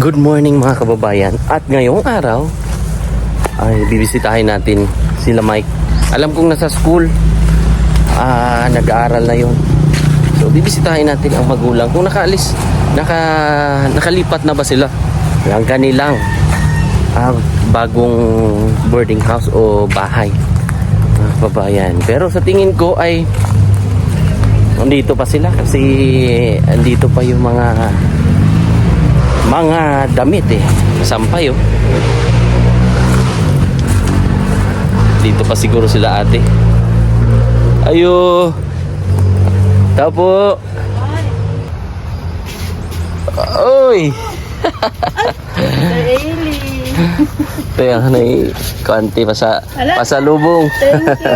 Good morning mga kababayan. At ngayong araw ay bibisitahin natin sila Mike. Alam kong nasa school, nag-aaral na yun. So bibisitahin natin ang magulang kung nakaalis, nakalipat na ba sila ng kanilang bagong boarding house o bahay mga kababayan. Pero sa tingin ko ay andito pa sila kasi andito pa yung mga damit sampay dito pa siguro sila ate. Ayo, tao po. Oy. Ito yung kanti pasalubong. Thank you.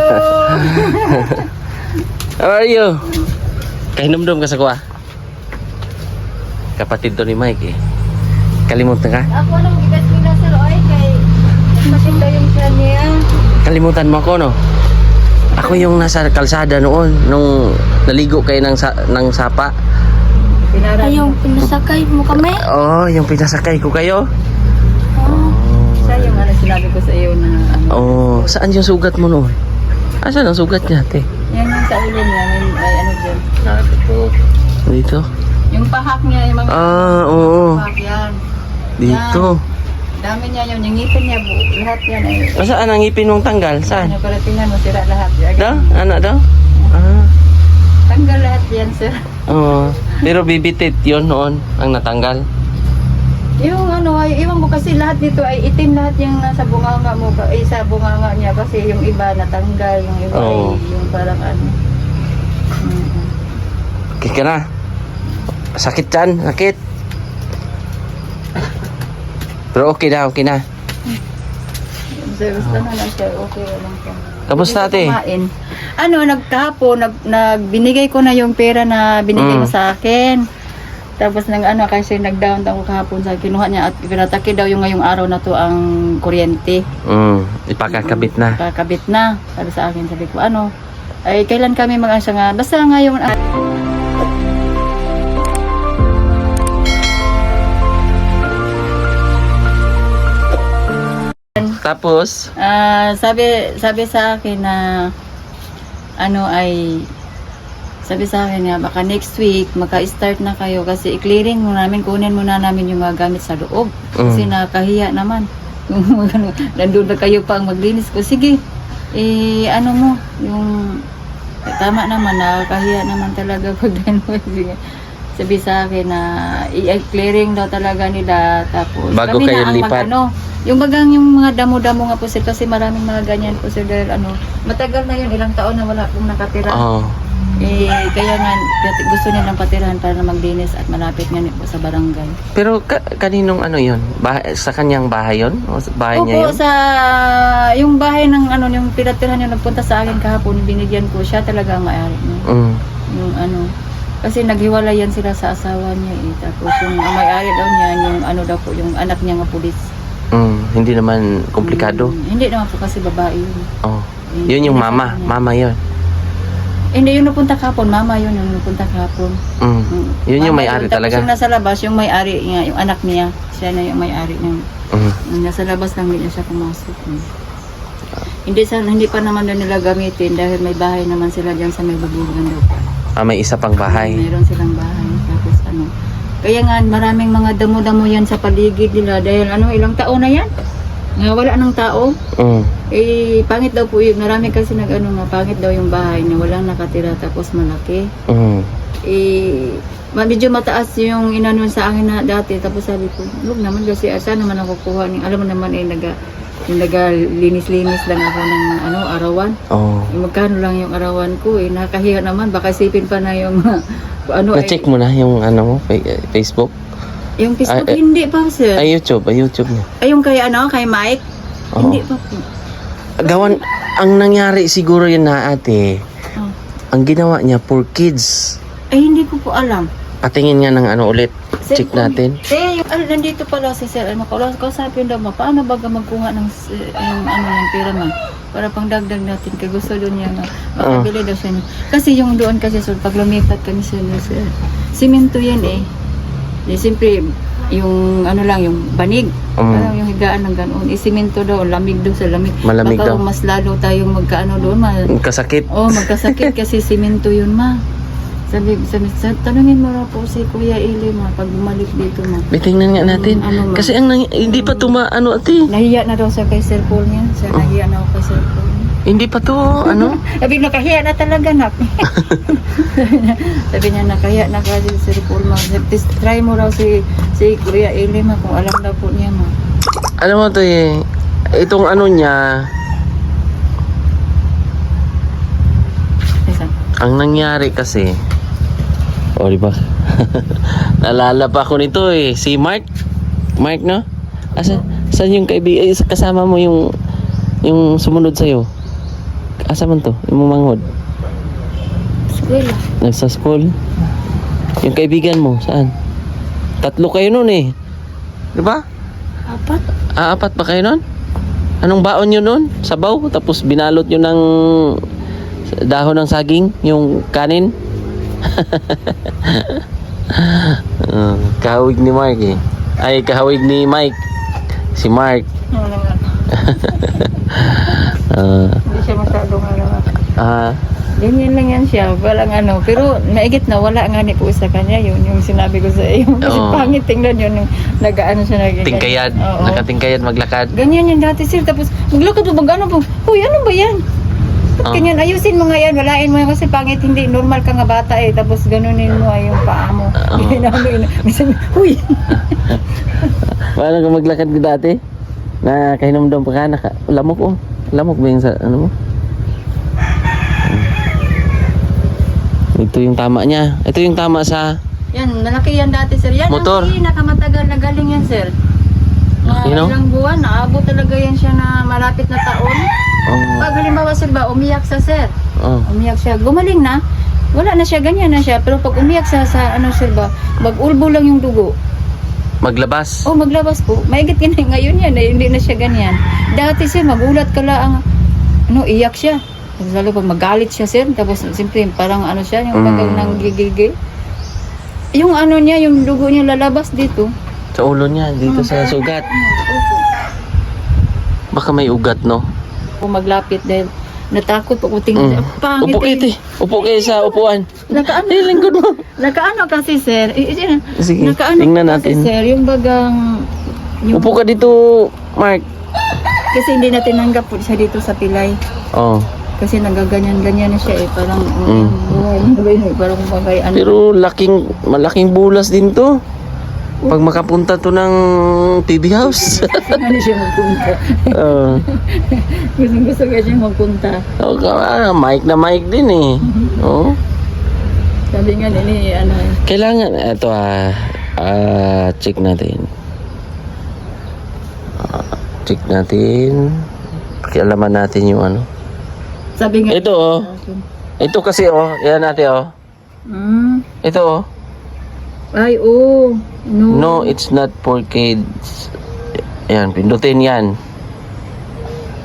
How are you? Kahinumdum ka sa kuha? Kapatid to ni Mike Kalimutan ka? Ako nang gigas nila sir oy kay masinda yung siya niya. Kalimutan mo ako, no? Ako yung nasa kalsada noon nung naligo kayo ng sapa. Ay, yung pinasakay mo kami? Oh, yung pinasakay ko kayo. Siya yung sinabi ko sa iyo na Oh, saan yung sugat mo noon? Saan ang sugat niya, ate? yan yung sa ulo niya, ay dyan. Dito? Yung pahak niya, yung mga Oo. pahak yan. Dito. Dami niya yun, yung ngipin niya, lahat yan ay. Saan ang ngipin mong tanggal? Saan? Ano para tingnan mo, sira lahat. Daw? Anak daw? Tanggal lahat yan, sir. Oo. Pero bibitit yun noon ang natanggal. Yung ay, iwan mo kasi lahat dito ay itim lahat yung nasa bunganga mo. Sa bunganga niya kasi yung iba natanggal, yung iba ay yung parang Okay ka na? Sakit dyan? Sakit? Pero okay na, okay na. Sir, gusto na lang siya, okay lang siya. Kamusta ate? Kumain. Binigay ko na yung pera na binigay mo sa akin. Tapos kasi nag-down ako kahapon sa kinuha niya at pinatake daw yung ngayong araw na to ang kuryente. Ipakakabit na. Ipakakabit na. Sabi sa akin, sabi ko, ay kailan kami mag-asa nga, basta ngayon. Tapos? Sabi sa akin na sabi sa akin nga baka next week maka-start na kayo kasi i-clearing kunin muna namin yung mga gamit sa loob kasi nakahiya naman nandun na kayo pa ang maglinis ko sige yung tama naman nakahiya naman talaga pag sabi sa akin na i-clearing daw talaga nila tapos bago kami kayo na ang lipat yung mga damo-damo nga po sir kasi maraming mga ganyan po sir dahil matagal na yun ilang taon na wala pong nakatira kaya nga gusto nilang patirahan para na maglinis at malapit nga po sa barangay. Pero kaninong yun? Sa kanyang bahay yun? O sa bahay niya yun? Sa yung bahay ng yung pinatirahan niya nagpunta sa akin kahapon binigyan ko siya talaga ang may-ari niya. Yung kasi naghiwalay yan sila sa asawa niya tapos yung may-ari daw niya yung daw po yung anak niya nga pulis. Hindi naman komplikado? Hindi naman po kasi babae yun. Yun yung mama yun? Hindi yung napunta kahapon, mama yun yung napunta kahapon. Yun yung may-ari talaga? Tapos yung nasa labas, yung may-ari niya, yung anak niya, siya na yung may-ari niya. Nasa labas lang din siya pumasok. Hindi pa naman doon nila gamitin dahil may bahay naman sila dyan sa may babugan daw. May isa pang bahay? Mayroon silang bahay. Tapos kaya nga maraming mga damo-damo yan sa paligid nila dahil ilang taon na yan? Nga wala ng tao. Pangit daw po yun. Marami kasi pangit daw yung bahay na walang nakatira tapos malaki. Medyo mataas yung inanon sa akin na dati. Tapos sabi ko, huwag naman kasi saan naman ako kuha. Alam mo naman nagalinis-linis lang ako ng arawan. Magkano lang yung arawan ko nakahiya naman. Baka isipin pa na yung na-check mo na yung Facebook? Yung Facebook hindi pa sir. YouTube niya. Yung kay Mike? Hindi pa po. Gawan, ang nangyari siguro yun na ate, ang ginawa niya for kids. Hindi ko po alam. Patingin nga ng ulit. Check natin. Nandito pala si sir. Kausapin daw paano baga magkuha ng yung pera man? Para pang dagdag natin. Kaya gusto doon niya makabili daw siya. Kasi yung doon kasi sir, pag lumipat kami sir, simento yan eh. Siyempre, yung ano lang, yung banig. Parang yung higaan ng ganoon. Isiminto daw, lamig daw sa lamig. Malamig Baka daw. mas lalo tayong magkaano doon. Kasakit. Magkasakit kasi simento yun, ma. Tanungin mo na po si Kuya Ili, ma, pag bumalik dito, ma. May tingnan nga natin. Ano, ma? Kasi hindi pa ano ate. Nahiya na daw sa kay Sir Paul niya. Nahiya na ako kay Sir Paul niya. Hindi pa to, ano? Sabi niya, nakahiya na talaga, nak. Sabi niya, nakahiya na kasi si Sir Paul, ma. Try mo raw si Kuya Ili, ma, kung alam daw po niya, ma. Alam mo to itong ano niya, Isa. ang nangyari kasi, di ba? Nalala pa ako nito si Mark, no? Saan yung kaibigan, kasama mo yung sumunod sa'yo? Asa man to? Yung manghod? Eskwela. Nasa school? Yung kaibigan mo, saan? 3 kayo nun di ba? 4. Apat pa kayo nun? Anong baon nyo nun? Sabaw? Tapos binalot nyo ng dahon ng saging? Yung kanin? Kahawig ni Mark Ay, kahawig ni Mike. Si Mark. Hindi siya masyadong ganyan lang yan siya, walang ano. Pero maigit na, wala nga ni po sa kanya yun, yung sinabi ko sa iyo. Kasi pangit tingnan yun, yung nagaano siya naging. Tingkayad. Oo. Nakatingkayad maglakad. Ganyan yan dati sir, tapos maglakad mo, mag-ano po, huy, ano ba yan? Ba't ganyan, ayusin mo nga yan, walain mo yan kasi pangit, hindi, normal ka nga bata tapos ganunin mo yung paa mo. Minsan, huy. Paano ka maglakad ko dati? Na kahinomdom pa ka, lamok lamok ba yung sa, ano mo? Ito yung tama niya. Ito yung tama sa Yan, malaki yan dati sir. Yan motor. ang nakamatagal na galing yan sir. Ilang buwan, naabot talaga yan siya na malapit na taon. Pag halimbawa sir ba, umiyak sa sir. Umiyak siya. Gumaling na. Wala na siya, ganyan na siya. Pero pag umiyak sa ano sir ba, mag-ulbo lang yung dugo. Maglabas. Maglabas po. Maigit yun ngayon yan, hindi na siya ganyan. Dati sir, magulat ka lang, iyak siya. Tapos lalo pag magalit siya sir, tapos siyempre parang ano siya, yung bagang nang gigigil. Yung ano niya, yung dugo niya lalabas dito. Sa ulo niya, dito sa sugat. Baka may ugat, no? Kung maglapit dahil natakot po kung tingin siya. Pangit. Upo kayo, Upo kayo sa upuan. Nakaano? Lingkod mo. Nakaano kasi sir. Sige, nakaano tingnan kasi natin. sir, yung bagang Upo ka dito, Mark. kasi hindi natin nanggap po siya dito sa pilay. Kasi nagaganyan-ganyan na siya parang parang bagay ano. Pero malaking bulas din to. Pag makapunta to ng TV house. Ano siya magpunta? Gusto ka siya magpunta. Mic na mic din Sabi nga nini ano. Kailangan, ito check natin. Check natin. Pakialaman natin yung ano. Sabi nga. Ito Ito kasi yan natin Ito Ay No, it's not for kids. Ayan, pindutin yan.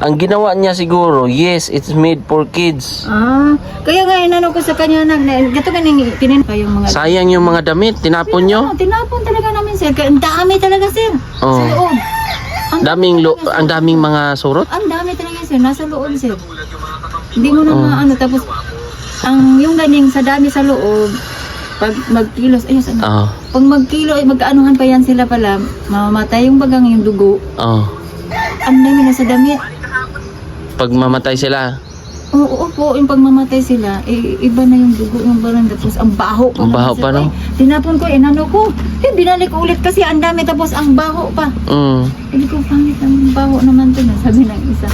Ang ginawa niya siguro, yes, it's made for kids. Kaya nga inano ko sa kanya gato ganing tinin kayong mga Sayang yung mga damit, tinapon nyo. Tinapon talaga namin sir. Ang dami talaga sir. Sa loob. Ang daming mga surot. Ang dami talaga sir, nasa loob sir. Hindi mo na maano tapos yung ganing sa dami sa loob pag magkilos pag magkilo ay magkaanuhan pa yan sila pala mamamatay yung bagang yung dugo. Ang dami na sa damit. Pag mamatay sila. Oo po, yung pagmamatay sila, iba na yung dugo yung barang tapos ang baho pa. Ang baho pa, no? Tinapon ko, inano ko. Binalik ulit kasi ang dami tapos ang baho pa. Hindi ko pangit ang baho naman to na sabi ng isa.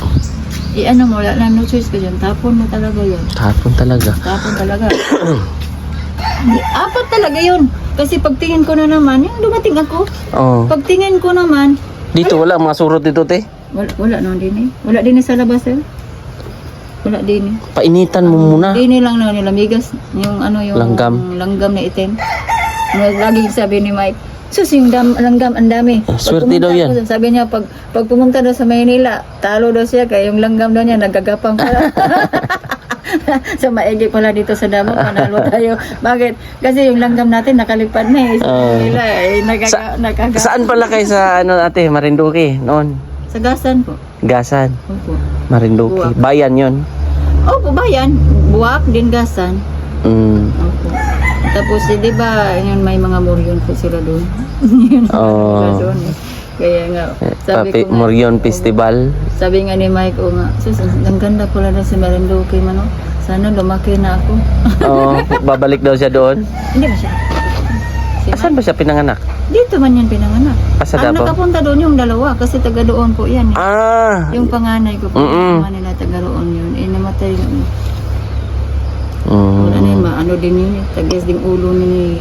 Ano mo, wala na no choice ka dyan. Tapon mo talaga yun. Tapon talaga. Apat talaga yun. Kasi pagtingin ko na naman, yung dumating ako. Pagtingin ko naman. Dito wala mga surot dito, te? Wala naman din Wala din sa labas, sir. Wala din Painitan mo muna. Din lang na nilamigas. Yung Langgam. Langgam na itim. Lagi sabi ni Mike, sus yung langgam, ang dami. Swerte daw yan. Sabi niya, pag pumunta daw sa Maynila, talo daw siya, kaya yung langgam daw niya, nagagapang pala. So maigi pala dito sa damo, panalo tayo. Bakit? Kasi yung langgam natin nakalipad na eh. Nila eh, Saan pala kayo sa ate, Marinduque noon? Sa Gasan po. Gasan, Opo. Marinduque. Buwak. Bayan 'yon. Opo, bayan. Buwak din Gasan. Opo. Tapos, di ba, yun, may mga moryon po sila doon. Oh. Doon, eh. Kaya nga, sabi ko nga, Moryon Festival. sabi nga ni Mike, nga, sus, ang ganda pala na si Marinduque, mano. Sana lumaki na ako. Oh, babalik daw siya doon. Hindi ba siya? Saan ba siya pinanganak? Dito man yan pinanganak. Sa Ang Davao? nakapunta doon yung dalawa, kasi taga doon po yan. Eh. Ah. Yung panganay ko po, yung nila taga roon yun. Eh, namatay yun. Wala na yun, ano din yun. Tagas ding ulo ni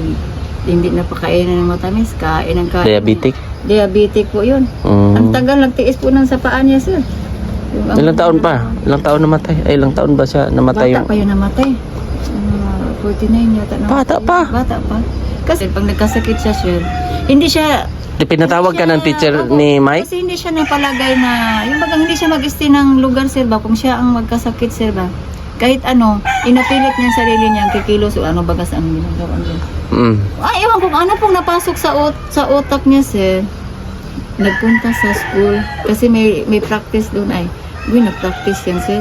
hindi na pakainan ng matamis. Kain ang kain. Diabetic? Diabetic po yun. Ang tagal, nagtiis po ng sa paa niya, sir. Ilang taon pa? Ilang taon namatay? Ay, ilang taon ba siya namatay? Bata pa yun namatay. 49 yata namatay. Bata pa? Bata pa. Kasi pag nagkasakit siya, sir, hindi siya... Pinatawag ka ng teacher ni Mike? Kasi hindi siya napalagay na... Yung bagang hindi siya mag-stay ng lugar, sir ba? Kung siya ang magkasakit, sir ba? Kahit ano, inapilit niya yung sarili niya, kikilos o ano bagas ang ginagawa niya. Ay, ewan kung ano pong napasok sa utak niya, sir. Nagpunta sa school. Kasi may practice doon ay. Uy, nag-practice yan, sir.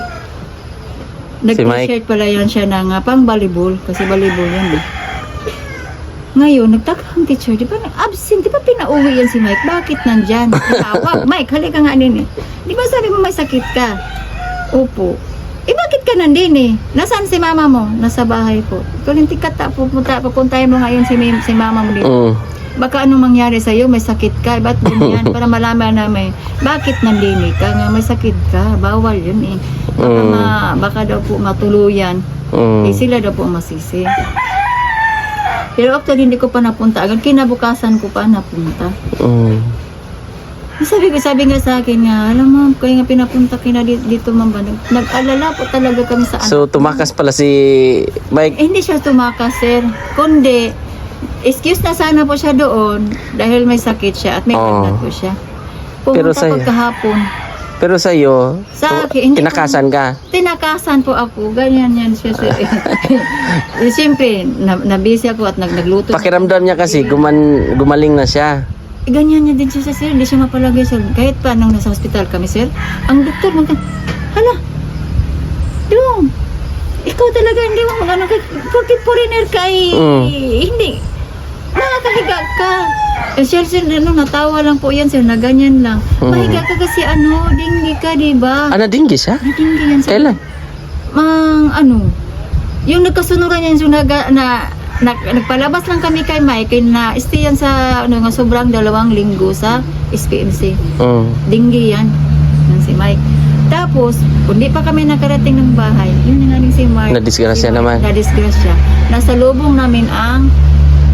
Nag-t-shirt pala yan siya ng pang volleyball. Kasi volleyball yan, eh. Ngayon, nagtaka ang teacher, di ba absent? Di ba pinauwi yan si Mike? Bakit nandyan? Tawag, Mike, halika nga din eh. Di ba sabi mo may sakit ka? Opo. Eh bakit ka nandin eh? Nasaan si mama mo? Nasa bahay po. Kulinti ka ta, pupuntahin mo ngayon si mama mo dito. Baka anong mangyari sa'yo? May sakit ka. Ba't ganyan? Para malaman namin. Bakit nandini ka? Nga may sakit ka. Bawal yun eh. Baka daw po matuluyan. Eh sila daw po masisi. Pero actually hindi ko pa napunta. Agad kinabukasan ko pa napunta. Sabi nga sa akin nga, alam mo, kaya nga pinapunta kina dito mamba. Nag-alala po talaga kami sa So, tumakas pala si Mike? Hindi siya tumakas, sir. Kundi, excuse na sana po siya doon dahil may sakit siya at may lagnat po siya. Pumunta po kahapon. Pero sa'yo, Sa akin, hindi tinakasan ka? Tinakasan po ako. Ganyan yan siya, sir. Siyempre, nabisi ako at nagluto. Pakiramdam niya kasi, gumaling na siya. Ganyan niya din siya, sir. Hindi siya mapalagay, sir. Kahit pa nung nasa hospital kami, sir, ang doktor hala, Dong, ikaw talaga hindi mo magano porque foreigner ka hindi nakakahiga ka. Sir, natawa lang po yan, sir, na ganyan lang. Mahiga ka kasi dinggi ka, diba? Dinggi siya? Dinggi yan, sir. Kailan? Yung nagkasunuran yan, nagpalabas lang kami kay Mike na stay yan sa nga sobrang 2 linggo sa SPMC. Dinggi yan si Mike. Tapos, hindi pa kami nakarating ng bahay. Yun nga si Mark. Nadisgrasya naman. Nadisgrasya. Nasa lubong namin ang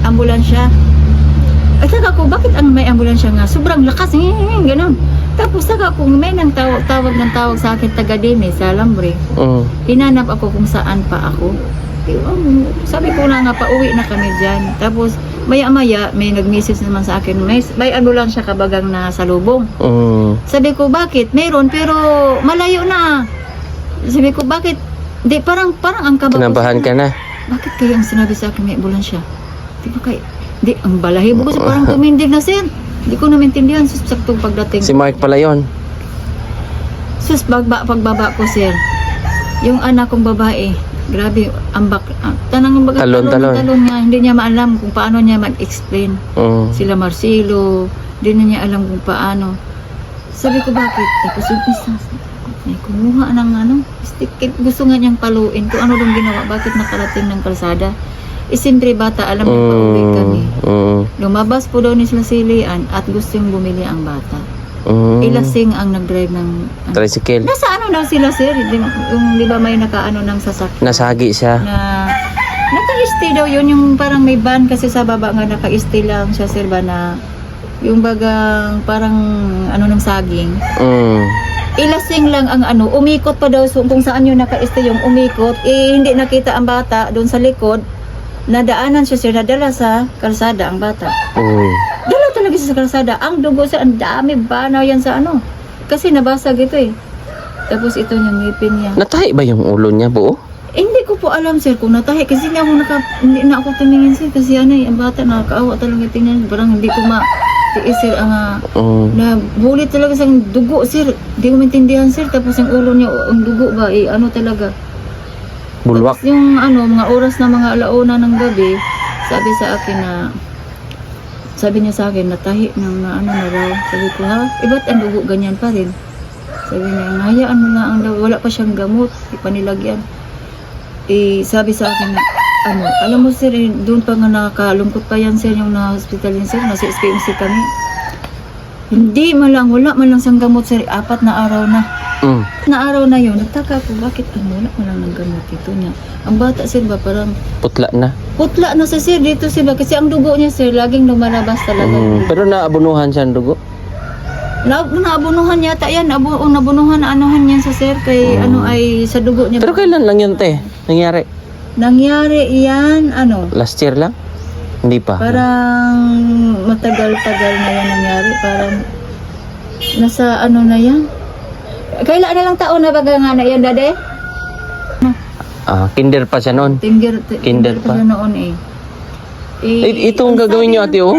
ambulansya. At saka ko, bakit may ambulansya nga? Sobrang lakas. Ganon. Tapos saka kung may tawag sa akin taga-Dini sa Alambre. Hinanap ako kung saan pa ako. Sabi ko na nga, pauwi na kami dyan. Tapos, maya-maya, may nag-message naman sa akin, may ambulansya kabagang na sa lubong. Sabi ko, bakit? Meron, pero malayo na. Sabi ko, bakit? Di, parang ang kabago. Kinabahan ka na. Bakit kayo ang sinabi sa akin may ambulansya? Di ba kayo? Di, ang balahibo ko parang tumindig na, sir. Di ko na maintindihan, saktong pagdating. Si Mark pala yun. Pagbaba ko, sir. Yung anak kong babae, grabe, talon nga, hindi niya maalam kung paano niya mag-explain. Sila Marcelo, hindi na niya alam kung paano. Sabi ko, bakit? Tapos yung isa, may kumuha ng stick, gusto nga niyang paluin kung ano dong ginawa, bakit nakarating ng kalsada. Siyempre bata, alam niya pauwi kami. Lumabas po daw ni sila silian at gustong bumili ang bata. Ilasing ang nag-drive ng tricycle. Nasa daw sila, sir? Yung di ba may nakaano ng sasakyan? Nasagi siya. Naka-stay daw yun, yung parang may van kasi sa baba nga naka-stay lang siya, sir ba, na yung bagang parang ng saging. Ilasing lang ang umikot pa daw kung saan yung naka-stay yung umikot. Hindi nakita ang bata doon sa likod. Nadaanan siya, sir, nadala sa kalsada ang bata. Dala talaga siya sa kalsada. Ang dugo sa ang dami banaw yan sa Kasi nabasag ito eh. Tapos ito yung ngipin niya. Natahi ba yung ulo niya buo? Hindi ko po alam sir kung natahi kasi hindi na ako tumingin sir kasi ang bata nakakaawa talaga tingnan parang hindi ko tiis sir na bulit talaga sa dugo sir hindi ko maintindihan sir tapos yung ulo niya ang dugo ba talaga Bulwak. tapos yung mga oras na mga alauna ng gabi sabi niya sa akin natahi ng na raw sabi ko ha iba't ang dugo ganyan pa rin sabi niya hayaan mo na ang daw wala pa siyang gamot ipanilagyan sabi sa akin na, alam mo sir, doon pa nga nakakalungkot pa yan sir, yung na-hospital yan sir, nasa SPMC kami. Hindi wala man lang sang gamot sir, 4 na araw na. Na araw na yun, nagtaka ako, bakit wala man lang ng gamot dito niya. Ang bata sir ba, parang Putla na. putla na sa sir dito sir ba, kasi ang dugo niya sir, laging lumalabas talaga. Pero naabunuhan siya ng dugo? Naabunuhan yata yan, nabunuhan yan sa sir, kay ay sa dugo niya. Pero kailan lang yun, te? Nangyari? Nangyari yan, Last year lang? Hindi pa. parang matagal-tagal na yan nangyari. Parang nasa na yan. Kailan na lang taon na baga nga na yan, dade? Kinder pa siya noon. Kinder pa siya noon Itong gagawin niyo, ate, oh.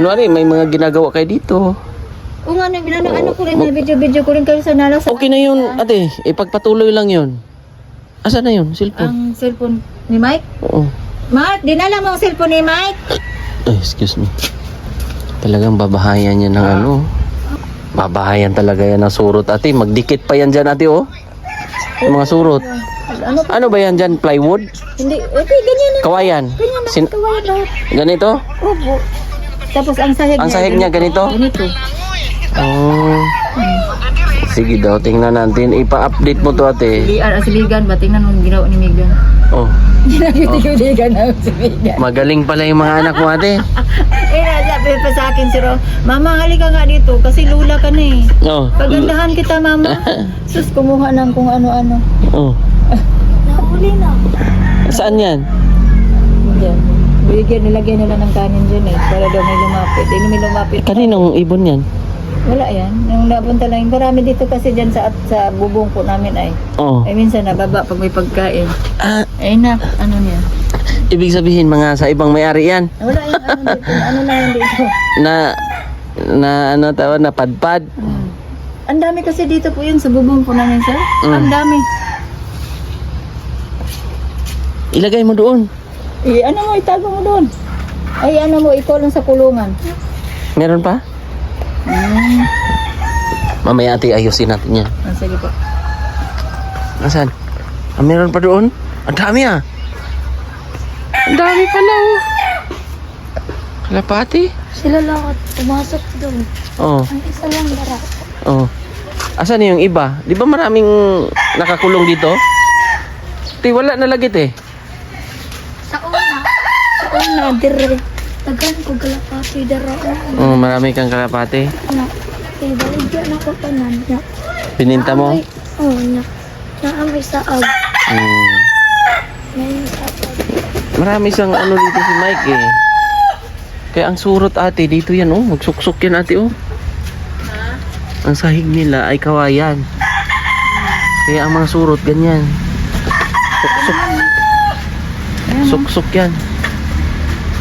May mga ginagawa kayo dito. Oo nga, ko rin, na video ko rin kayo sa nalas. Okay na yun, ate. Ipagpatuloy lang yun. Asa na yun? Cellphone? Ang cellphone ni Mike? Oo. Mike, dinala mo ang cellphone ni Mike? Excuse me. Talagang babahayan yan ng Babahayan talaga yan ng surot, ate. Magdikit pa yan dyan, ate, oh. Yung mga surot. Ano ba yan dyan? Plywood? Hindi, ganyan na. Kawayan? Ganyan na, kawayan lahat. Ganito? Opo. Tapos ang sahig niya ganito? Ganito. Oh. Sige daw, tingnan natin. Ipa-update mo to, ate. Siligan ba? Tingnan mo ginawa ni Megan. Oh. Siligan na si Megan. Magaling pala yung mga anak mo, ate. Sabi pa sa akin si Ro, Mama, halika nga dito kasi lula ka na eh. Oh. Pagandahan kita, Mama. Sus, kumuha ng kung ano-ano. Oh. Nahuli na. Saan yan? Diyan. Nilagyan nila ng kanin dyan eh. Para daw may lumapit. Hindi may lumapit. Kaninong ibon yan? Wala yan. Nung napunta lang. Marami dito kasi dyan sa bubong po namin ay. Oh. Ay minsan nababa pag may pagkain. Ay ano niya. Ibig sabihin mga sa ibang may-ari yan? Wala yung dito. Ano na yan dito. Na padpad? Ang dami kasi dito po yun sa bubong po namin sir. Ang dami. Ilagay mo doon. Itago mo doon. Ay ikaw lang sa kulungan. Meron pa? Mamaya, ate, ayusin natin yan. Sige po. Nasaan? Meron pa doon? Ang dami Ang dami pala, oh. Kalapati? Sila lahat pumasok doon. Oh. Ang isa lang dara. Oh. Asan yung iba? Di ba maraming nakakulong dito? Wala na lagit eh. Sa una dire. Tagan ko galapati dara. Oh, marami kang kalapati. Na. Kay baligyan ako tanan na. Pininta mo? Na. Naamay saag. May saag. Marami siyang dito si Mike eh. Kaya ang surot, ate, dito yan, oh. Magsuksok yan, ate, oh. Ang sahig nila ay kawayan. Kaya ang mga surot, ganyan. Suksok. Suksok yan.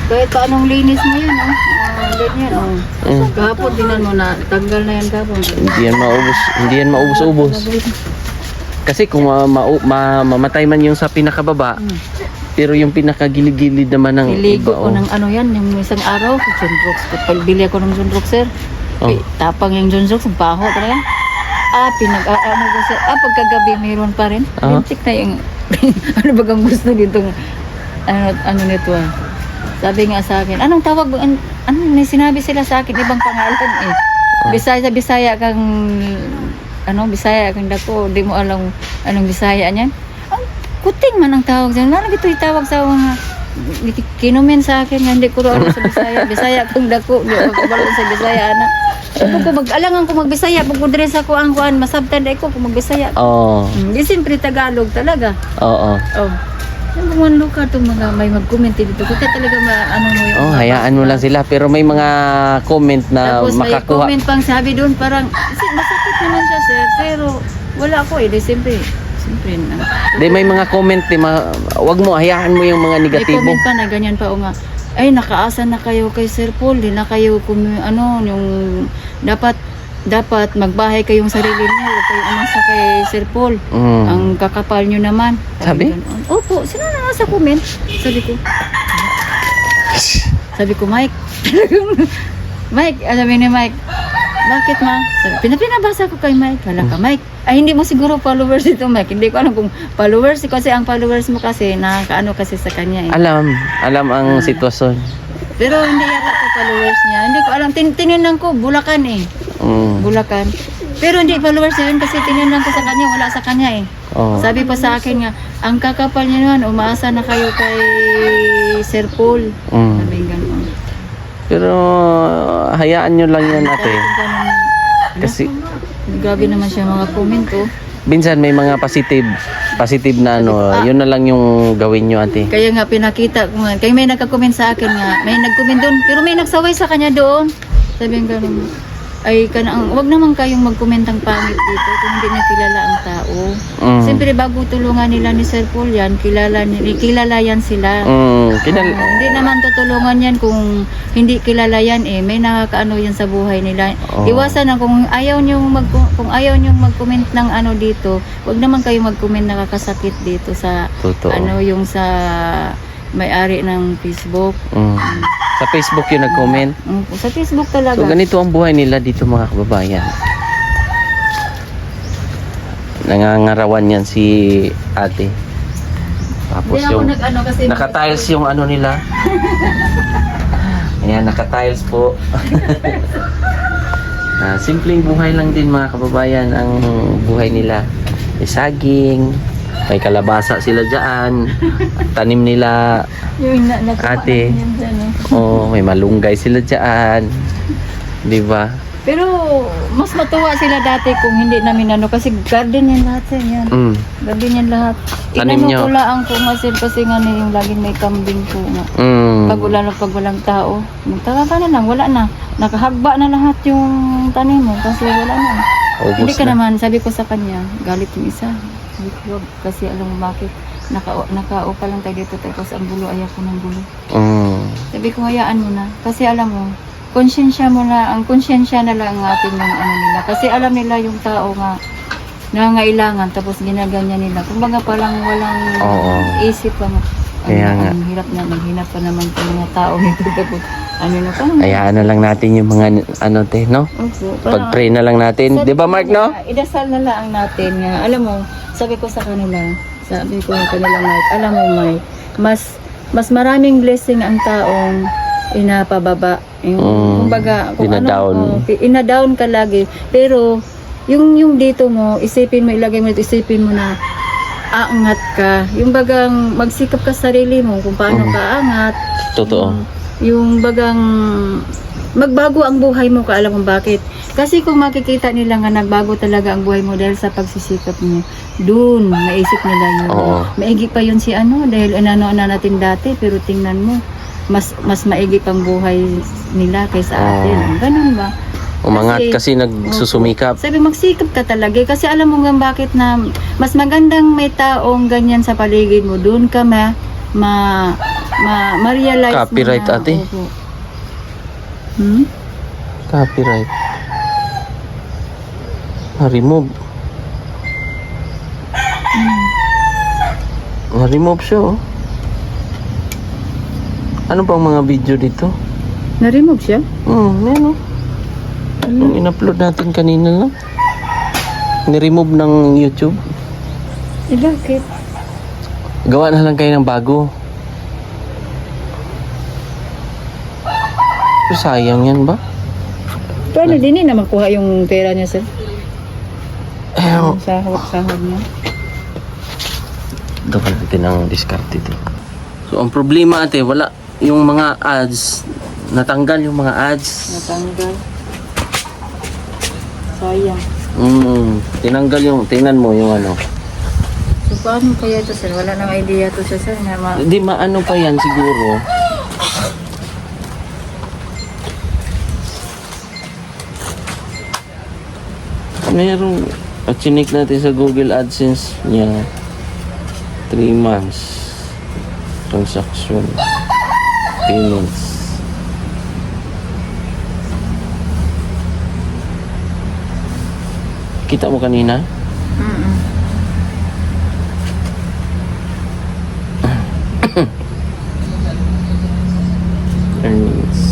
Kahit anong linis mo yan, ganyan, Kahapon dinan mo na, tanggal na yan kahapon. Hindi yan maubos-ubos. Kasi kung mamatay man yung sa pinakababa, pero yung pinakagilid-gilid naman ng Iligo iba, ko ng yung isang araw, Junrox. Pagbili ako ng Junrox, sir. Tapang yung Junrox, ang baho talaga. Pagkagabi mayroon pa rin. Lintik na yung, ano bagang gusto ditong, nito Sabi nga sa akin, anong tawag, may sinabi sila sa akin, ibang pangalan eh. Bisaya kang, Bisaya kang dako, di mo alam anong Bisaya niyan. Kuting man ang tawag sa akin. Ito itawag sa mga kinumen sa akin. Hindi ko alam sa Bisaya. Bisaya kung dako. Di ako balon sa Bisaya, anak. Alangan ko magbisaya. Pag kudres ako ang kuhan, masabtan ko kung magbisaya. Hindi siyempre Tagalog talaga. Yung mga luka itong mga may mag-comment dito. Kasi talaga hayaan mo lang sila. Pero may mga comment na tapos makakuha. Tapos may comment pang sabi doon parang, masakit naman siya sir. Pero wala ako di siyempre. Siyempre na. Di may mga comment, wag mo, hayaan mo yung mga May negatibo. comment pa na ganyan pa o nga. Ay, nakaasa na kayo kay Sir Paul. Di na kayo, yung dapat magbahay kayong sarili niyo. Huwag kayong umasa kay Sir Paul. Mm. Ang kakapal niyo naman. Sabi? Ganun. Opo, sino na nga sa comment? Sabi ko, Mike. Mike, sabi ni Mike, bakit ma? Pinabasa ko kay Mike. Hala ka, Mike. Ay, hindi mo siguro followers ito, Mike. Hindi ko alam kung followers. Kasi ang followers mo kasi, nakakaano kasi sa kanya eh. Alam ang sitwasyon. Pero hindi yata ko followers niya. Hindi ko alam. Tinignan ko, Bulacan eh. Mm. Bulacan. Pero hindi followers niya yun kasi tinignan ko sa kanya. Wala sa kanya eh. Oh. Sabi pa sa akin nga, ang kakapal niya naman, umaasa na kayo kay Sir Paul. Mm. Sabi gano'n. Pero hayaan nyo lang yan ate. Kasi Grabe naman siya mga comment oh. minsan may mga positive na ano, yun na lang yung gawin nyo ate. Kaya nga pinakita ko nga. Kaya may nagka-comment sa akin nga. May nag-comment doon. Pero may nagsaway sa kanya doon. Sabi nga gano'n. Ay, wag naman kayong mag-comment ang pangit dito kung hindi niya kilala ang tao. Mm. Siyempre, bago tulungan nila ni Sir Paul yan, kilala yan sila. Hindi naman tutulungan yan kung hindi kilala yan eh. May nakakaano yan sa buhay nila. Oh. Iwasan na kung ayaw niyong mag-comment ng ano dito, wag naman kayo mag-comment nakakasakit dito sa Totoo. ano yung sa may-ari ng Facebook. Sa Facebook yung nag-comment. Sa Facebook talaga. So ganito ang buhay nila dito mga kababayan. Nangangarawan yan si ate. Tapos Hindi ako yung nag-ano kasi naka-tiles yung ano nila. Ayan, naka-tiles po. Simpleng buhay lang din mga kababayan ang buhay nila. May saging, may kalabasa sila dyan, tanim nila. yung Ate. yan dyan, eh. May malunggay sila dyan. Di ba? Pero mas matuwa sila dati kung hindi namin ano kasi garden yan lahat sir yan. Garden yan lahat. Tanim nyo? Inano ko lang kung masir kasi nga na yung laging may kambing po nga. Pag walang tao. Magtaka na lang, wala na. Nakahagba na lahat yung tanim mo kasi wala na. Ubus Hindi ka na. naman, sabi ko sa kanya, galit yung isa. Sabi ko, wag, kasi alam mo bakit. Nakaupa lang tayo dito tapos ang gulo, ayaw ko ng gulo. Sabi ko, hayaan mo na. Kasi alam mo, ang konsyensya na lang ang ating yung ano nila. Kasi alam nila yung tao nga nangangailangan tapos ginaganyan nila. Kumbaga palang walang isip lang. Kaya nga. Ang hirap na, naghinap pa naman sa mga tao nito. Tapos, ano na pa? Hayaan na lang natin yung mga ano te, no? Opo, Pag-pray na lang natin. Di ba Mark, no? Idasal na lang natin nga. Alam mo, sabi ko sa kanila, Mike, alam mo Mike, mas maraming blessing ang taong inapababa. Yung, kumbaga, kung dinadown. Inadown ka lagi. Pero, yung dito mo, ilagay mo dito, isipin mo na aangat ka. Yung bagang magsikap ka sa sarili mo kung paano ka aangat. Totoo. Yung bagang magbago ang buhay mo, alam mo bakit? Kasi kung makikita nila nga nagbago talaga ang buhay mo dahil sa pagsisikap mo, dun, naisip nila yun. Maigi pa yun si dahil inano na natin dati, pero tingnan mo, mas maigi pang buhay nila kaysa atin. Ganun ba? Umangat kasi nagsusumikap. Sabi, magsikap ka talaga. Kasi alam mo nga bakit na mas magandang may taong ganyan sa paligid mo, dun ka ma-realize Copyright, mo na. ate. Opo. Copyright. Na-remove. Na-remove siya, oh. Ano pang mga video dito? Na-remove siya? Meron. Yung in-upload natin kanina lang. Ni-remove ng YouTube. Bakit? Gawa na lang kayo ng bago. Pero sayang yan ba? Paano din na makuha yung pera niya, sir? Ayaw. Sahod niya. Dapat natin ang discard ito. So, ang problema ate, wala yung mga ads. Natanggal yung mga ads. Natanggal. Sayang. Tinanggal yung, tingnan mo yung ano. So, paano kaya ito, sir? Wala nang idea to siya, sir. Hindi, maano pa yan siguro. Meron, At chinik natin sa Google AdSense niya. 3 months. Transaction. Payments. Kita mo kanina? Earnings.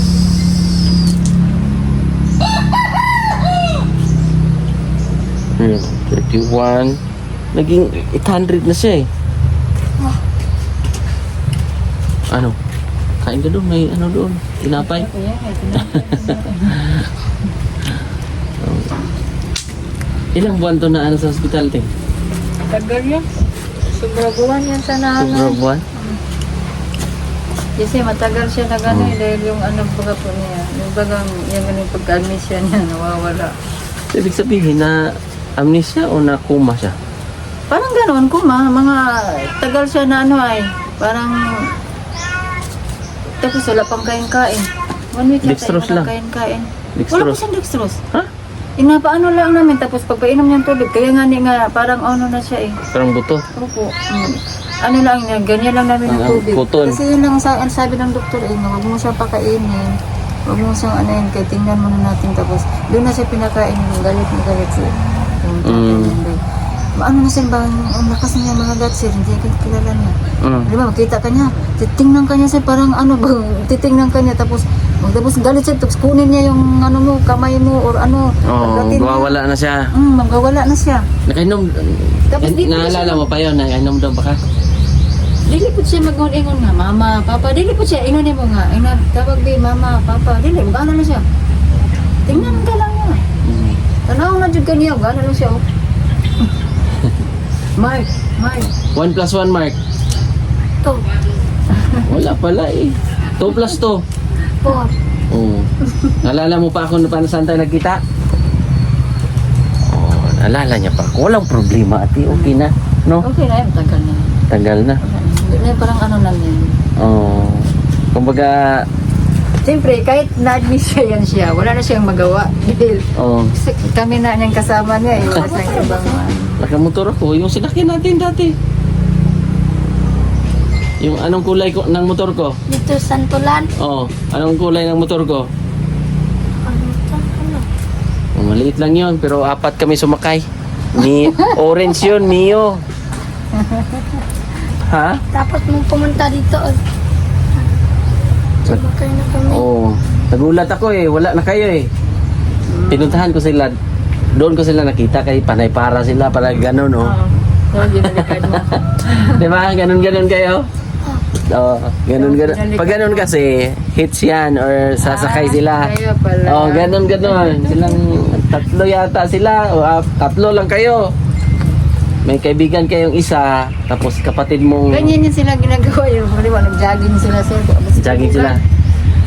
Ayan, 31. Naging 800 na siya eh. Ano? Kain ka doon, may ano doon, tinapay. Ilang buwan to na ano sa hospital, te? Tagal yan. Sobra buwan yan sa Sobrang nahanap. buwan? Kasi matagal siya na gano'n dahil yung baga po niya, yung bagang yung ganun pagka-admit siya niya, nawawala. Ibig sabihin na amnesia o na coma siya? Parang gano'n, mga tagal siya na ay, parang, tapos wala pang kain-kain. 1 week Dextrose lang. kain-kain. Wala Dextrose. pa siyang dextrose. Ha? Inapaano lang namin, tapos pagpainom niyang tubig, kaya nga parang ano na siya eh. Parang buto. Opo. Ano lang yan, ganyan lang namin yung Ang tubig. puton. Kasi yun lang ang sabi ng doktor eh, huwag mo siya pakainin. Huwag mo siyang ano yun, kaya tingnan muna natin. Tapos doon na siya pinakain yung galit siya. Ano na siya ba, ang lakas niya mga guts sir, hindi ka kilala niya. Di ba, makita ka niya, titingnan ka niya siya, parang ano ba, titingnan ka niya, tapos galit siya, tapos kunin niya yung ano mo, kamay mo, or ano. Oo, pagdating niya. mawawala na siya. Magwawala na siya. Nakainom, Tapos di pa naalala siya- mo pa yun, nakainom daw baka? Dili po siya mag-ingon nga, mama, papa, dili po siya, inunin mo nga, tawag di, mama, papa, dili, gano'n na siya. Tingnan ka lang niya. Tanaw na dyan ka niya, gano'n na siya, oh. Mark. 1 plus 1 mark. Two. Wala pala eh. 2 plus 2. 4. Oo. Naalala mo pa ako na paano saan tayo nagkita? Oo, naalala niya pa ako. Walang problema, ate. Okay na. No? Okay na yun, tagal na. Tagal na. Parang ano lang yun. Oo. Kumbaga, Siyempre, kahit na-admit siya yan siya, wala na siyang magawa. Dahil oo. kami na niyang kasama niya, eh, wala siyang ibang Nakamotor ako. Yung sinakyan natin dati. Yung anong kulay ko, ng motor ko? Dito Santulan. Oo. Anong kulay ng motor ko? Ano? Maliit lang yun, pero 4 kami sumakay. Orange yun, Mio. Ha? Tapos mong pumunta dito. Sumakay na kami. Oo. Nagulat ako eh. Wala na kayo eh. Pinuntahan ko sila. Doon ko sila nakita kay panay para sila. Para gano'n, no? So, ginalikad mo. Di ba? Ganon-ganon kayo? Oo. Ganon-ganon. Pag ganon kasi, hits yan or sasakay sila. Kaya pala. Oo, ganon-ganon. Silang 3 yata sila. O 3 lang kayo. May kaibigan kayong isa, tapos kapatid mong Ganyan yun sila ginagawa yun. Maliwa, nag-jogging sila sir. jogging sila.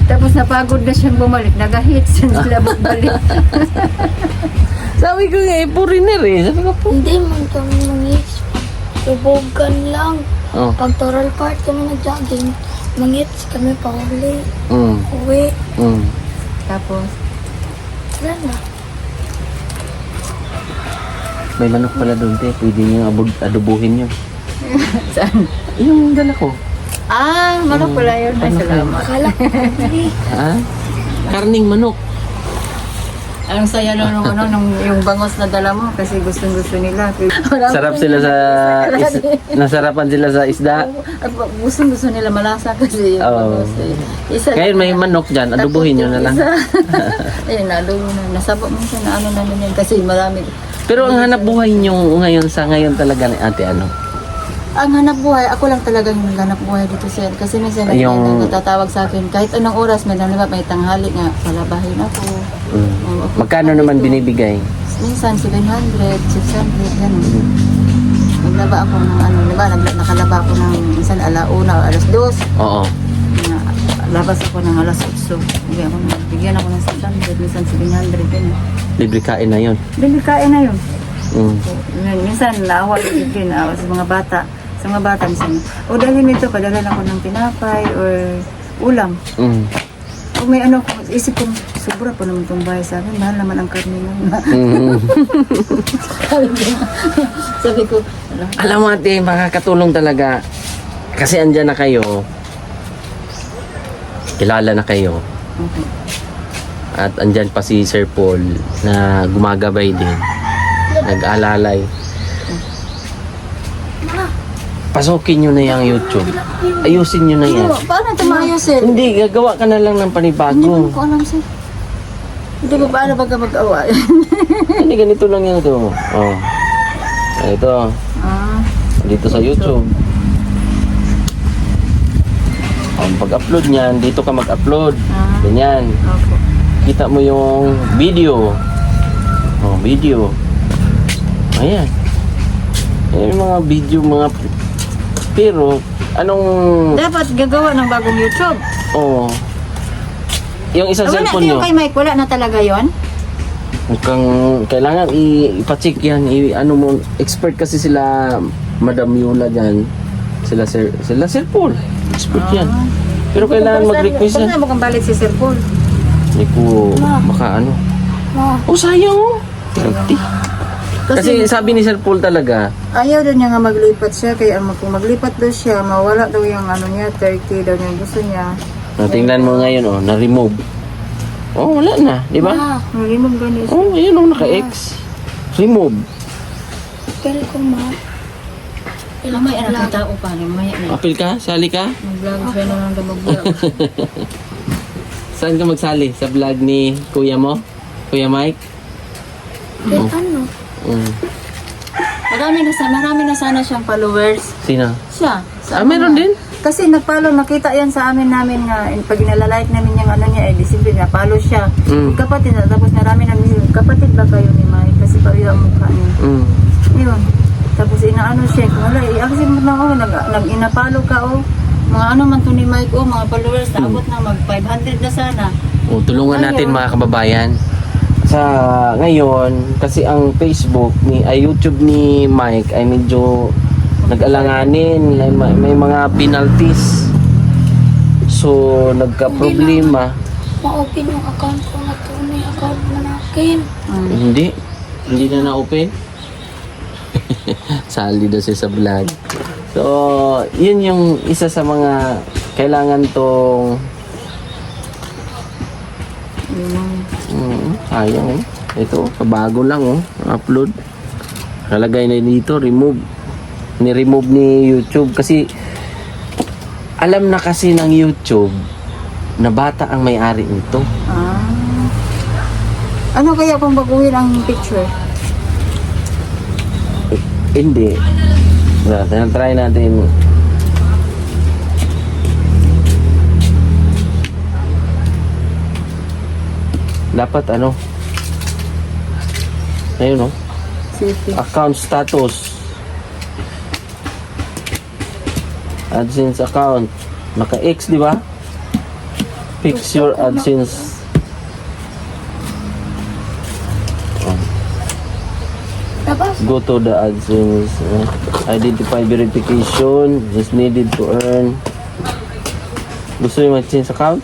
Tapos napagod na siyang bumalik. Nag-hits na sila bumalik. Sabi ko nga, foreigner eh. Sabi ko po. Hindi man kami mangits. Subugan lang. Oh. Pag Toral Park kami nag-jogging, mangits kami pa uli. Mm. Uwi. Mm. Tapos, Wala na. May manok pala doon, te. Pwede niyo adubuhin yun. saan? Yung dala ko. Manok pala yun. Ay, salamat. Akala ko hindi. Ha? Karning manok. Ang saya nung yung bangos na dala mo kasi gustong-gusto nila. Sarap sila sa nasarapan sila sa isda. Gustong-gusto nila malasa kasi yung Oo. bangos. Isa Ngayon may manok dyan, adubuhin nyo na lang. Ayun, nadubo na. Nasabak mo siya na ano na yan kasi marami. Pero ang hanap buhay nyo ngayon sa ngayon talaga ni ate ano? Ang hanap buhay, ako lang talaga yung hanap buhay dito sir. Kasi minsan Yung- natatawag sa akin, kahit anong oras, may tanghali nga, palabahin ako. Mm. Magkano naman binibigay? Minsan 700, 600, gano'n. Naglaba ako ng ano, diba? Nakalaba ako ng minsan alauna, alas 2. Oo. Labas ako ng alas 8. Bigyan ako ng 600, minsan 700, gano'n. Libre kain na yun. Bibigkain na yun. Mm. Minsan naawa din sa mga bata. Sa mga bata, minsan, dalhin nito, padala ako ng tinapay or ulam. Mm. Kung may ano, Isip ko, sobra pa naman itong bahay sa akin. Mahal naman ang karne mo. Sabi ko, ala, Alam mo ate, makakatulong talaga. Kasi andyan na kayo. Kilala na kayo. okay. At andyan pa si Sir Paul na gumagabay din. Nag-alalay. Pasukin nyo na yung YouTube. Ayusin nyo na yan. Paano ito maayos, sir? Hindi, gagawa ka na lang ng Hindi panibago. ko alam, sir. Hindi ko paano pagka mag-awa. Hindi, ganito lang yan ito. Oh. Ito. Ah, Dito sa YouTube. Ang pag-upload niyan, dito ka mag-upload. Ganyan. opo. Kita mo yung video. Oh, video. Ayan. Yung mga video, mga... Pero, anong... Dapat gagawa ng bagong YouTube. Oh. Yung isang Wala cellphone na nyo. yung kay Mike, wala na talaga yon. Mukhang kailangan ipacheck yan. Ano mo, expert kasi sila Madam Yula dyan. Sila Sir Paul. Expert yan. Pero kailangan mag-request yan. Kung saan mo balik si Sir Paul? Hindi ko maka ano. Ma, Oh, sayang oh. 30. Kasi sabi ni Sir Paul talaga, Ayaw daw niya nga maglipat siya, kaya kung maglipat daw siya, mawala daw yung ano niya, 30 daw niya gusto niya. tingnan mo ngayon oh, na-remove. Oh, wala na, di ba? ma, Malimog ganito. Oh, ayun oh, naka-X. Remove. pero ko ma. Mamay anak ng tao pa, mamaya na. Apil ka? Sali ka? Mag-vlog siya na lang mag-vlog. Saan ka magsali? Sa vlog ni Kuya mo? Kuya Mike? Pero ano? Marami na sana siyang followers. Sino? Siya. Meron din? Kasi nag-follow, nakita yan sa namin nga, pag inalalike namin yung ano niya, di simple na-follow siya. Kapatid na, tapos marami na, kapatid ba kayo ni Mike? Kasi pareho ang mukha niya. Yun. Tapos inaano siya, kung wala, i-accept mo na ako, nag-inapalo ka o. Mga ano man to ni Mike o, mga followers, naabot na mag 500 na sana. Oh, tulungan natin mga kababayan. Sa ngayon, kasi ang Facebook YouTube ni Mike ay medyo nag-alanganin, may mga penalties. So, nagka-problema. Ma-open yung account ko na to. May account na nakin. Hindi na na-open. Sali daw siya sa vlog. So, yun yung isa sa mga kailangan tong sayang eh. Ito, kabago lang oh. Upload. Kalagay na dito, remove. Ni-remove ni YouTube kasi alam na kasi ng YouTube na bata ang may-ari nito. Ano kaya kung baguhin ang picture? Hindi. Try natin. Dapat ano? Ayun oh. City. Account status. AdSense account. Naka-X, di ba? Fix your AdSense. Tapos, Go to the AdSense. Identify verification is needed to earn. Gusto yung AdSense account?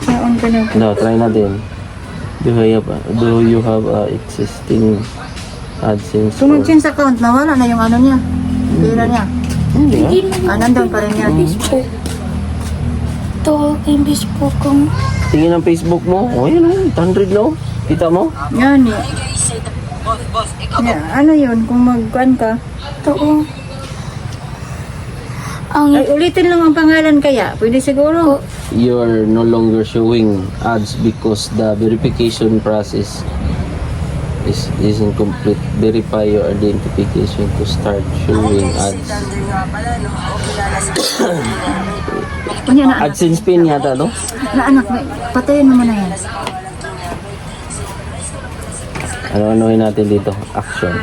On ka na. No, try natin. Do you have existing AdSense? Kung mag-change account, nawala na yung ano niya. Pera niya. Hindi ah. hindi naman Nandun pa rin yan. Facebook. Ito, yung Facebook kong Tingin ang Facebook mo. Oh, yun oh. 100 no? Kita mo? Yan eh. Ano yun? Kung mag-kuan ka? ito. Ang Ay, ulitin lang ang pangalan kaya. Pwede siguro. You're no longer showing ads because the verification process is incomplete. Verify your identification to start showing ads. Kunya na anak. AdSense pin yata to? Na anak, patayin mo muna yan. Ano-anoin natin dito? Action.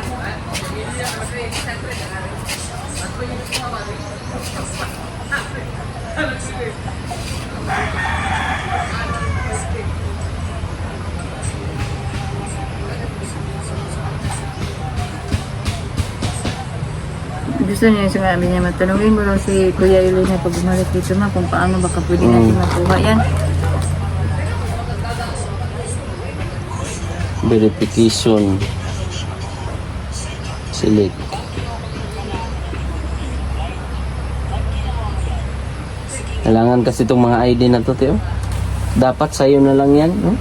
Gusto niya yung sinabi niya, matanungin mo lang si Kuya Elena pag bumalik dito na kung paano baka pwede natin makuha yan. Verification. Select. Kailangan kasi itong mga ID na to, Teo. Dapat sa'yo na lang yan, no?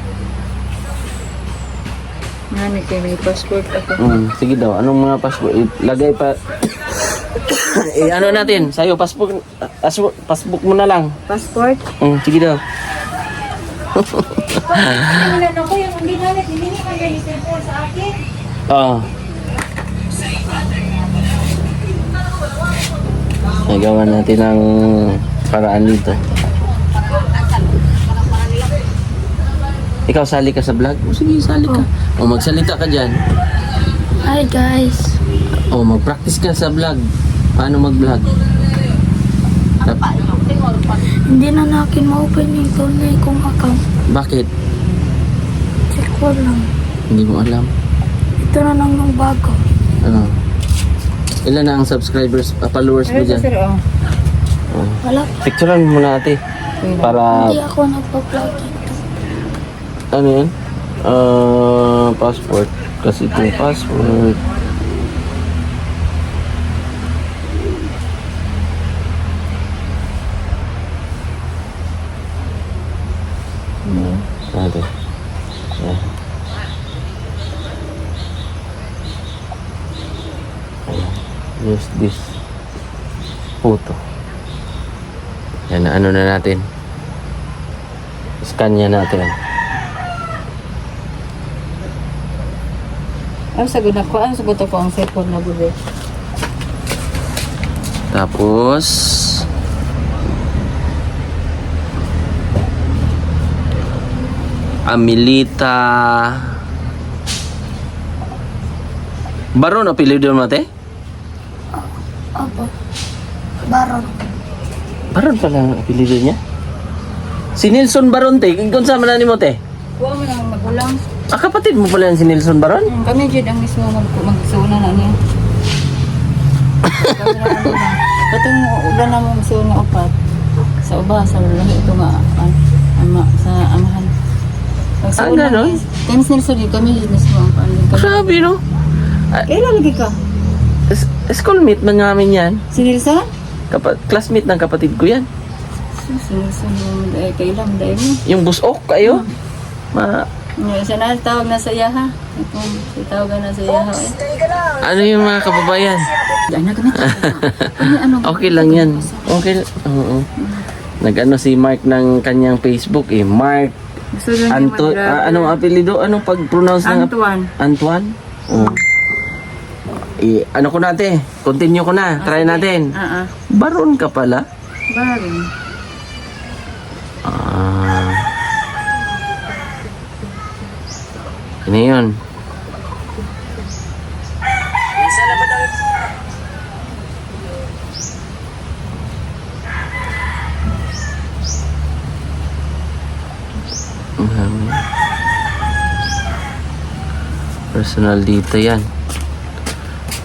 Nga, may passport ako. Sige daw, anong mga passport? Lagay pa... ano natin, sa'yo, passport mo na lang. Passport? Sige daw. Ano ko yung hindi namin, hindi naman yung cellphone sa akin. Nagawa natin ang paraan dito. Ikaw, sali ka sa vlog? Sige, sali ka. Magsalita ka dyan. Hi guys. Mag-practice ka sa vlog. Paano mag-vlog? Hindi na nakin ma-open yung tunay kong account. Bakit? Check ko lang. Hindi mo alam. Ito na lang yung bago. Ano? Ilan na ang subscribers, followers mo dyan? Sir, Wala. Picturean mo muna ate. Para, Hindi ako nagpa-vlog dito. ano yan? Passport. Kasi itong passport. Ate. Yan. Use this photo. Yan, ano na natin. Scan niya natin. Ano sagot ako? Ano sagot ako ang cellphone na buli? Tapos Amilita Baron apelyido mo ate? Opo. Baron. Baron pala ang apelyido niya? Si Nelson Baron te, kung saan man mo te? Huwag mo nang magulang. Kapatid mo pala yan si Nelson Baron? Kami dyan ang mismo magsuna na niya. Kami na ano na. Katong ulan na mo magsuna upat. Sa uba, sa lalaki ito nga. Sa amahan. Ganon? Times Nelson yun, kami yun mismo ang paano. Grabe no? Kailan lagi ka? Schoolmate man namin yan. Si Nelson? Classmate ng kapatid ko yan. Si Nelson yung kailan dahil mo. Yung busok kayo? Siya na tawag na sa iya ha. Si tawagan na sa iya ha. Ano yung mga kababayan? Diyan na kami. Okay lang yan. Okay. Oo. Nag-ano si Mark ng kanyang Facebook eh. Mark Gusto lang anong apelido? Anong pag-pronounce ng Antoine. Antoine? Oo. Ano ko natin? Continue ko na. Try natin. Baron ka pala? Baron. Ano yun? Personal dito yan.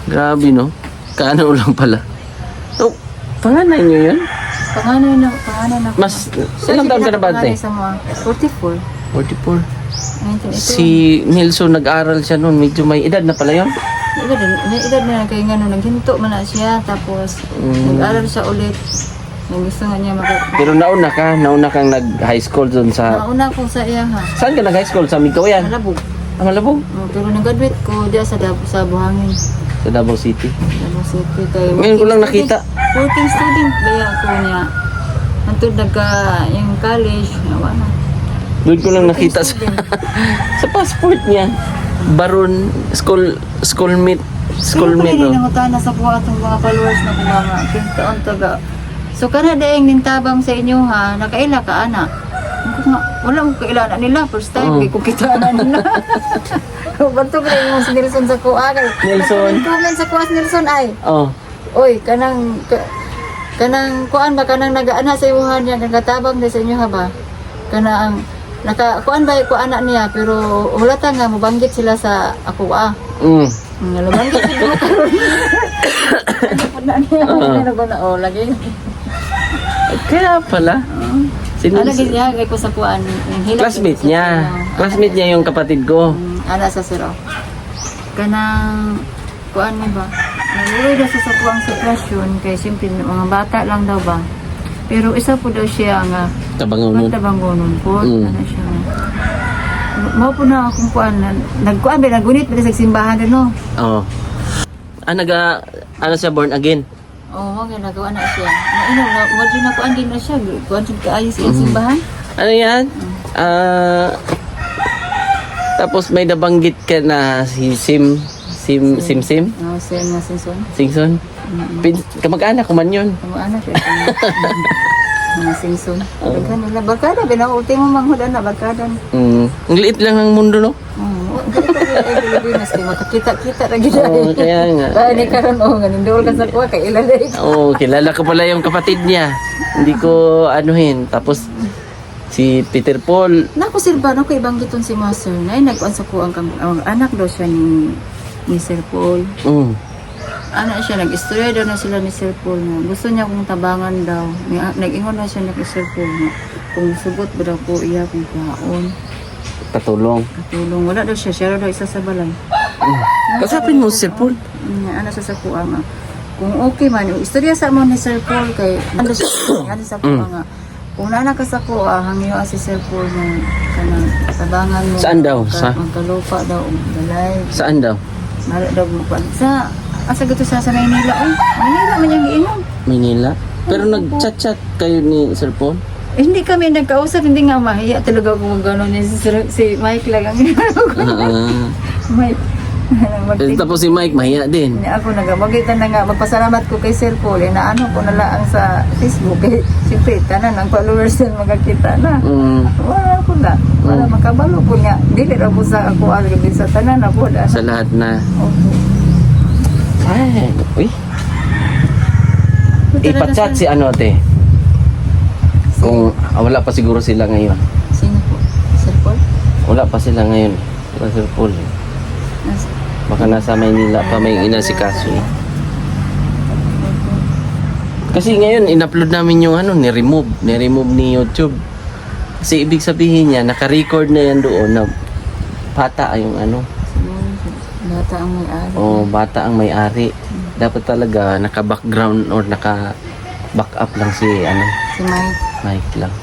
Grabe no? Kaano lang pala. Panganay nyo yun? Panganay na ako. Mas, ilang taon ka na ba ate? 44. 44. 1982. Si Nelson nag-aral siya noon, medyo may edad na pala yun. Edad na kaya nga naghinto man na siya, tapos nag-aral siya ulit. Yung gusto nga niya Pero nauna kang nag-high school doon sa... Nauna ko sa iya ha. Saan ka nag-high school? Sa Mikawayan? Malabog. Malabog? Pero nag-graduate ko diya sa Buhangin. Sa Davao City. Davao City. Kaya Ngayon ko lang nakita. Working student kaya ko niya. Antod yung college. Nawa na. Doon ko lang nakita sa, sa passport niya. Baron, schoolmate. Schoolmate, Siyempre, no? nangutan na sa buha itong mga followers na kung mga kintaon taga. So, kana daing nintabang sa inyo ha, nakaila ka, ana. Wala mo kaila na nila. First time, kay kukita na nila. Banto ko rin yung si Nelson sa kuha. Nelson. Comment sa kuha si Nelson ay. Oh. Oy, kanang kuan ba kanang nagaana sa imuhan niya nagatabang na sa inyo ha ba? Kanang kuan ba ko anak niya pero hulata nga mobanggit sila sa ako Nalubanggit sila karon. Anak niya na lagi. Kaya pala. Ano gid niya kay ko sa kuan. Classmate niya. Classmate niya yung kapatid ko. Ana sa sir, oh. Kanang, kuan mo ba? Naluloy daw sa kuang sitwasyon, kay siyempre mga bata lang daw ba? Pero isa po daw siya nga, Tabangon. Tabangonon po, Mm. ano siya. Mao po na akong kuan, nagkuan ba, nagunit ba sa simbahan din, no? Oo. Ano siya, born again? Oo, ginagawa na siya. Wala na kuan din na siya, kuan siya kaayos sa simbahan. Ano yan? Tapos may nabanggit ka na si Sim. Oo, siya nga sinson. Singson? Kamag-anak ko man yun. Ang anak siya. Mga singson. Bagka nila, bagkada, binauti mo manghudan na, bagkada. Ang liit lang ng mundo, no? Pilipinas, kaya makakita-kita na gina. Oo, kaya nga. Dahil ni karon oh, ganindol ka sa kuha, kay ilalay. Oo, kilala ko pala yung kapatid niya. Hindi ko anuhin. Tapos si Peter Paul. Naku, sir ba, no, kay banggiton si Master na, nagkuan sa kuha ang anak daw siya ni Sir Paul. Anak siya, nag-istorya daw na sila ni Sir Paul na gusto niya kong tabangan daw. Nag-ingon na siya ni Sir Paul na kung sugot ba daw po iya kung kaon. Katulong. Katulong. Wala daw siya daw isa sa balay. Kasapin mo si Sir Paul. Ano siya sa kuha nga. Kung okay man, yung istorya sa mo ni Sir Paul kay ano siya, ano sa kuha nga. Kung nana ka sa kuha, hangyo si Sir Paul na kanang tabangan mo. Saan daw? Magkalupa daw, balay. Saan daw? Mara daw mo pa. Asa gato sa Maynila, oh. Maynila man yung iinom. Maynila? Pero nag-chat-chat kayo ni Sir Paul? Hindi kami nagkausap, hindi nga mahiya talaga kung gano'n si Mike lang ang Mike. Tapos si Mike, mahiya din. Ako magagitan na nga, magpasalamat ko kay Sir Paul, na ano ko nalaang sa Facebook, eh, siyempre, tanan, ang followers din magkakita na. Wala ko na, wala makabalo ko niya. Dili raw po sa ako, alagabin sa tanan na po. Sa lahat na. Okay. Ay, uy. Ipachat si ano, te. Kung wala pa siguro sila ngayon. Sino po? Sir Paul? Wala pa sila ngayon. Wala Sir Paul. Baka nasa Maynila pa may inasikaso eh. Kasi ngayon, in-upload namin yung ano, ni-remove ni YouTube. Kasi ibig sabihin niya, naka-record na yan doon na bata yung ano. Bata ang may-ari. O bata ang may-ari. Dapat talaga naka-background or naka-backup lang si ano, Si Mike. Mike lang.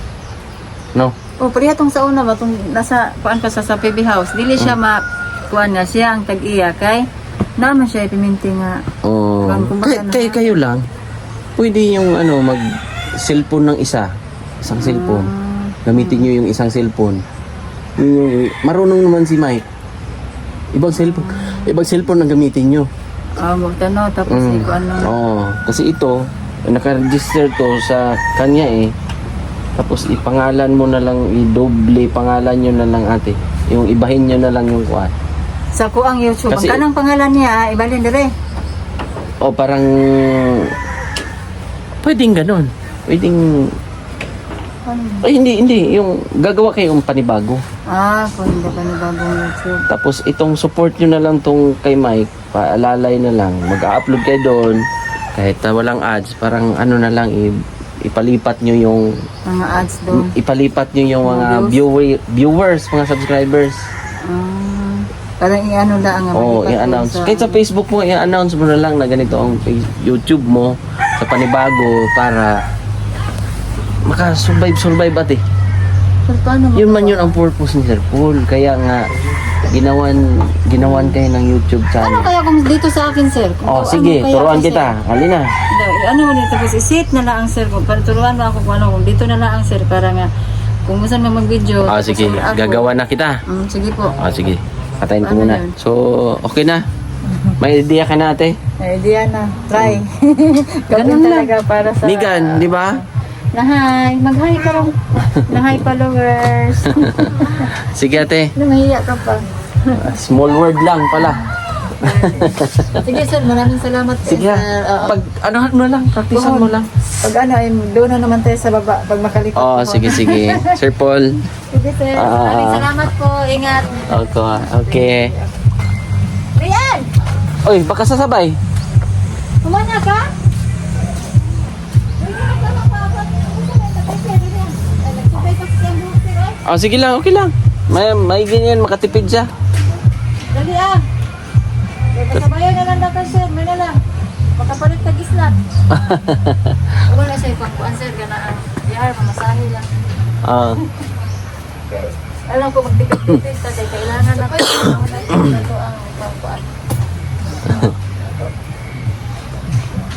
No? Oh, parehong sa una ba, itong nasa, kuan pa sa PB House, dili siya kuan na siya ang tag-iya, kay naman siya ipiminti nga. Oh, kayo lang. Pwede yung ano, mag-cellphone ng isang cellphone. Gamitin nyo yung isang cellphone. Marunong naman si Mike. Ibang cellphone ang gamitin nyo. Magtano, tapos kuan lang. Kasi ito, naka-register to sa kanya eh. Tapos ipangalan mo na lang, i-double pangalan nyo na lang ate. Yung ibahin nyo na lang yung kuan. Sa kuang YouTube, Kasi, ang kanang pangalan niya, ibalin dire. O parang, pwedeng ganon. Pwedeng, ay hindi. Yung gagawa kayong panibago. Kung hindi pa ni bagong YouTube. Tapos itong support nyo na lang tong kay Mike, paalalay na lang. Mag-upload kayo doon. Kahit walang ads, parang ano na lang, ipalipat nyo yung Mga ads doon. ipalipat nyo yung mga viewers, mga subscribers. Parang i-ano lang ang i-announce. Kahit sa Facebook mo, i-announce mo na lang na ganito ang YouTube mo sa panibago para maka-survive ate. Yun man yun ang purpose ni Sir Paul. Kaya nga, ginawan kayo ng YouTube channel. Ano kaya kung dito sa akin, sir? Sige, turuan kita. Halina. Ano mo dito, tapos isit na lang, sir. Turuan mo ako kung dito na lang, sir, para nga, kung gusto mo mag-video. Sige, gagawa na kita. Sige po. Sige, patayin ko muna. So, okay na. May idea ka na ate? May idea na. Try. Ganun talaga para sa... Nigan, di ba? Nahay. Mag-hi ka lang. Nahay followers. Sige ate. Nahiya ka pa. Small word lang pala. Sige sir, maraming salamat. Sige. Pag anuhan mo lang, praktisan mo lang. Pag doon na naman tayo sa baba, pag makalikot mo. Sige. Sir Paul. Sige sir, maraming salamat po. Ingat. Okay. Rian! Oy, baka sasabay. Kumana ka? Sige lang, okay lang. May ganyan, makatipid siya. slot. Wala sa'yo pang sir, ganaan. Yar, mamasahe lang. Ah, Alam ko magtipid-tipid, kasi kailangan na ito ang pangkuan.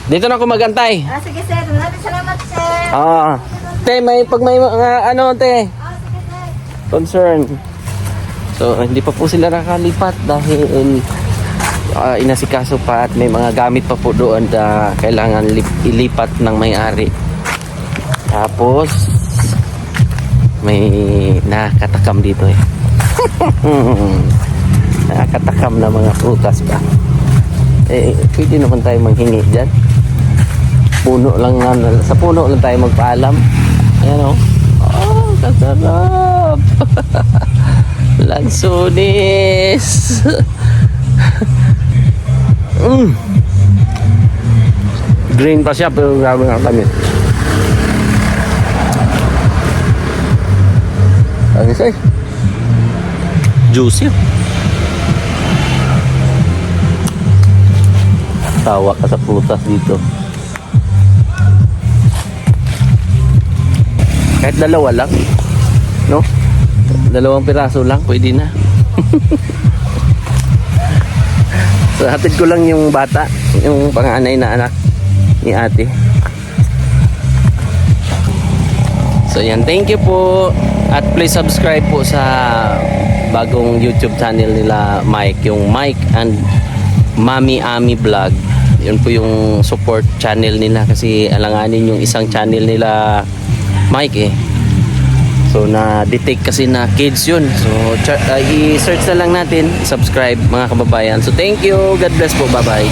dito na ako magantay. Sige sir, maraming salamat sir. Ah, te, pag may mga ano, te, Sige sir. concern. So, hindi pa po sila nakalipat dahil inasikaso pa at may mga gamit pa po doon na kailangan ilipat ng may-ari. Tapos, may nakakatakam dito eh. Nakakatakam na mga prutas pa. Eh, pwede naman tayo manghingi dyan. Puno lang nga, sa puno lang tayo magpaalam. Ayan o. Oh, kasarap. Lansones. Green pa siya pero grabe nga kami. Ano siya? Juicy. Tawa ka sa prutas dito. Kahit dalawa lang, no? Dalawang piraso lang, pwede na. So, hatid ko lang yung bata, yung panganay na anak ni ate. So, yan. Thank you po. At please subscribe po sa bagong YouTube channel nila Mike, yung Mike and Mami Ami Vlog. Yun po yung support channel nila kasi alanganin yung isang channel nila Mike eh. So na-detect kasi na kids yun. So i-search na lang natin, subscribe mga kababayan. So thank you. God bless po. Bye-bye.